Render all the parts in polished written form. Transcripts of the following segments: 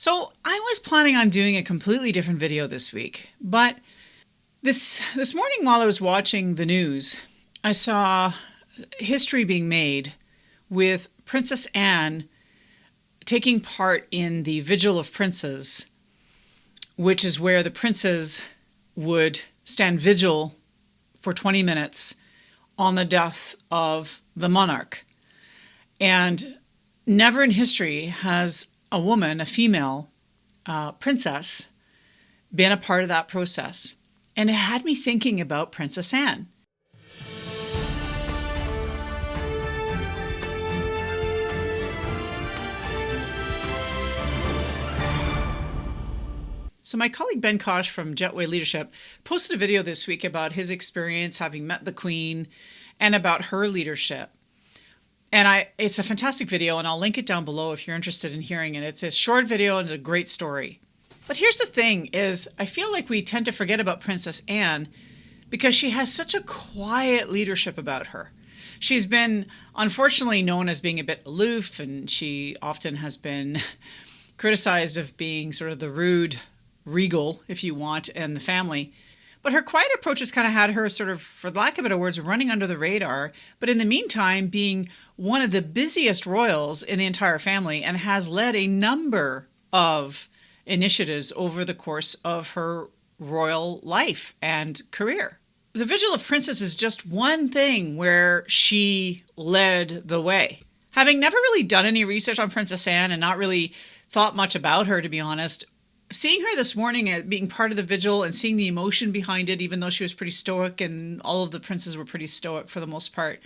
So I was planning on doing a completely different video this week, but this morning while I was watching the news, I saw history being made with Princess Anne taking part in the Vigil of Princes, which is where the princes would stand vigil for 20 minutes on the death of the monarch. And never in history has a woman, a female princess, been a part of that process. And it had me thinking about Princess Anne. So my colleague Ben Kosh from Jetway Leadership posted a video this week about his experience having met the Queen and about her leadership. And it's a fantastic video, and I'll link it down below if you're interested in hearing it. It's a short video and it's a great story. But here's the thing is I feel like we tend to forget about Princess Anne because she has such a quiet leadership about her. She's been unfortunately known as being a bit aloof, and she often has been criticized of being sort of the rude regal, if you want, in the family. But her quiet approach has kind of had her sort of, for lack of better words, running under the radar, but in the meantime being one of the busiest royals in the entire family and has led a number of initiatives over the course of her royal life and career. The Vigil of Princes is just one thing where she led the way. Having never really done any research on Princess Anne and not really thought much about her, to be honest, seeing her this morning at being part of the vigil and seeing the emotion behind it, even though she was pretty stoic and all of the princes were pretty stoic for the most part,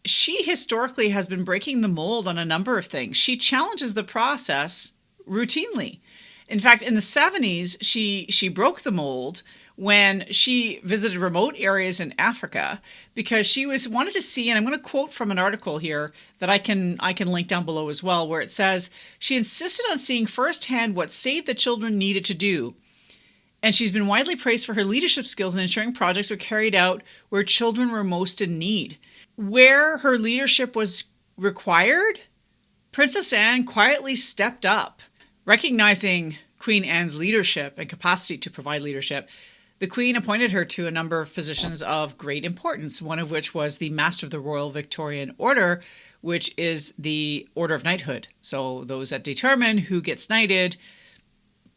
she historically has been breaking the mold on a number of things. She challenges the process routinely. In fact, in the 70s, she broke the mold when she visited remote areas in Africa because she wanted to see, and I'm going to quote from an article here that I can link down below as well, where it says, she insisted on seeing firsthand what Save the Children needed to do. And she's been widely praised for her leadership skills in ensuring projects were carried out where children were most in need. Where her leadership was required, Princess Anne quietly stepped up. Recognizing Queen Anne's leadership and capacity to provide leadership, the Queen appointed her to a number of positions of great importance, one of which was the Master of the Royal Victorian Order, which is the order of knighthood. So those that determine who gets knighted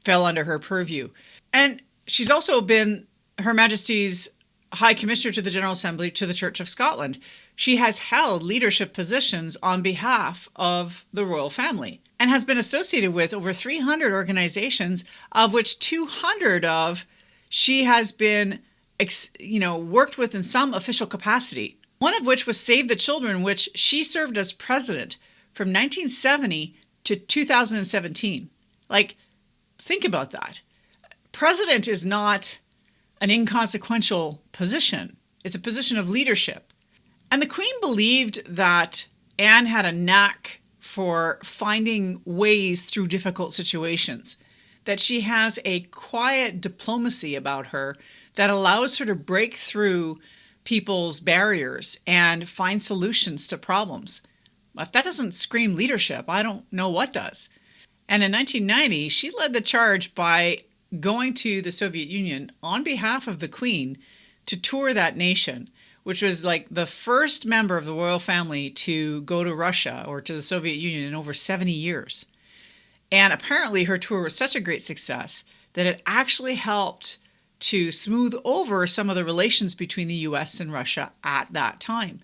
fell under her purview. And she's also been Her Majesty's High Commissioner to the General Assembly to the Church of Scotland. She has held leadership positions on behalf of the royal family and has been associated with over 300 organizations, of which 200 of she has been, worked with in some official capacity. One of which was Save the Children, which she served as president from 1970 to 2017. Like, think about that. President is not an inconsequential position. It's a position of leadership. And the Queen believed that Anne had a knack for finding ways through difficult situations, that she has a quiet diplomacy about her that allows her to break through people's barriers and find solutions to problems. If that doesn't scream leadership, I don't know what does. And in 1990, she led the charge by going to the Soviet Union on behalf of the Queen to tour that nation, which was like the first member of the royal family to go to Russia or to the Soviet Union in over 70 years. And apparently her tour was such a great success that it actually helped to smooth over some of the relations between the US and Russia at that time.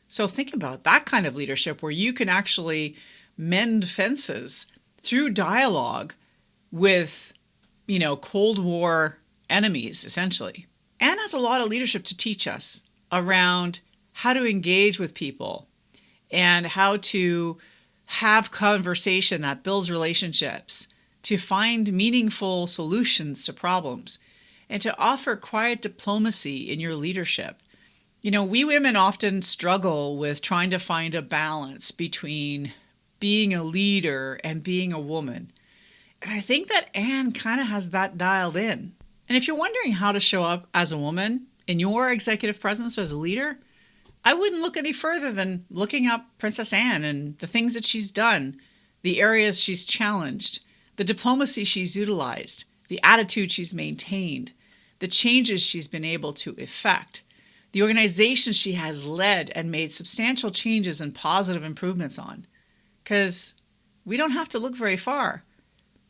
So think about that kind of leadership where you can actually mend fences through dialogue with, Cold War enemies, essentially. Anne has a lot of leadership to teach us around how to engage with people and how to have conversation that builds relationships, to find meaningful solutions to problems, and to offer quiet diplomacy in your leadership. We women often struggle with trying to find a balance between being a leader and being a woman. And I think that Anne kind of has that dialed in. And if you're wondering how to show up as a woman in your executive presence as a leader, I wouldn't look any further than looking up Princess Anne and the things that she's done, the areas she's challenged, the diplomacy she's utilized, the attitude she's maintained, the changes she's been able to effect, the organization she has led and made substantial changes and positive improvements on. Because we don't have to look very far.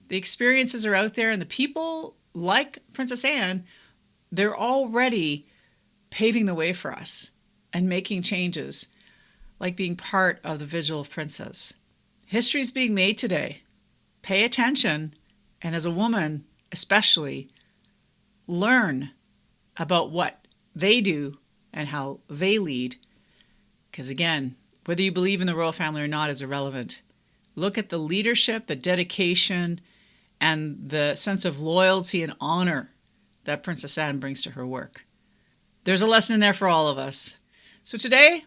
The experiences are out there, and the people like Princess Anne, they're already paving the way for us and making changes, like being part of the Vigil of Princes. History is being made today. Pay attention, and as a woman especially, learn about what they do and how they lead. Because again, whether you believe in the royal family or not is irrelevant. Look at the leadership, the dedication, and the sense of loyalty and honor that Princess Anne brings to her work. There's a lesson in there for all of us. So today,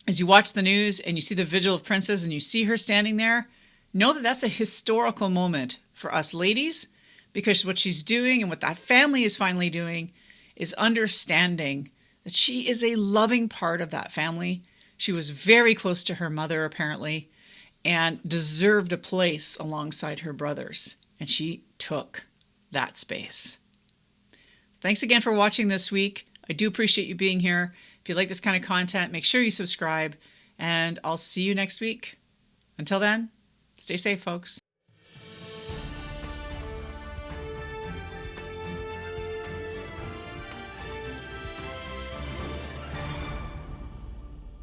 as you watch the news and you see the Vigil of Princes and you see her standing there, know that that's a historical moment for us ladies, because what she's doing and what that family is finally doing is understanding that she is a loving part of that family. She was very close to her mother, apparently, and deserved a place alongside her brothers. And she took that space. Thanks again for watching this week. I do appreciate you being here. If you like this kind of content, make sure you subscribe, and I'll see you next week. Until then, stay safe, folks.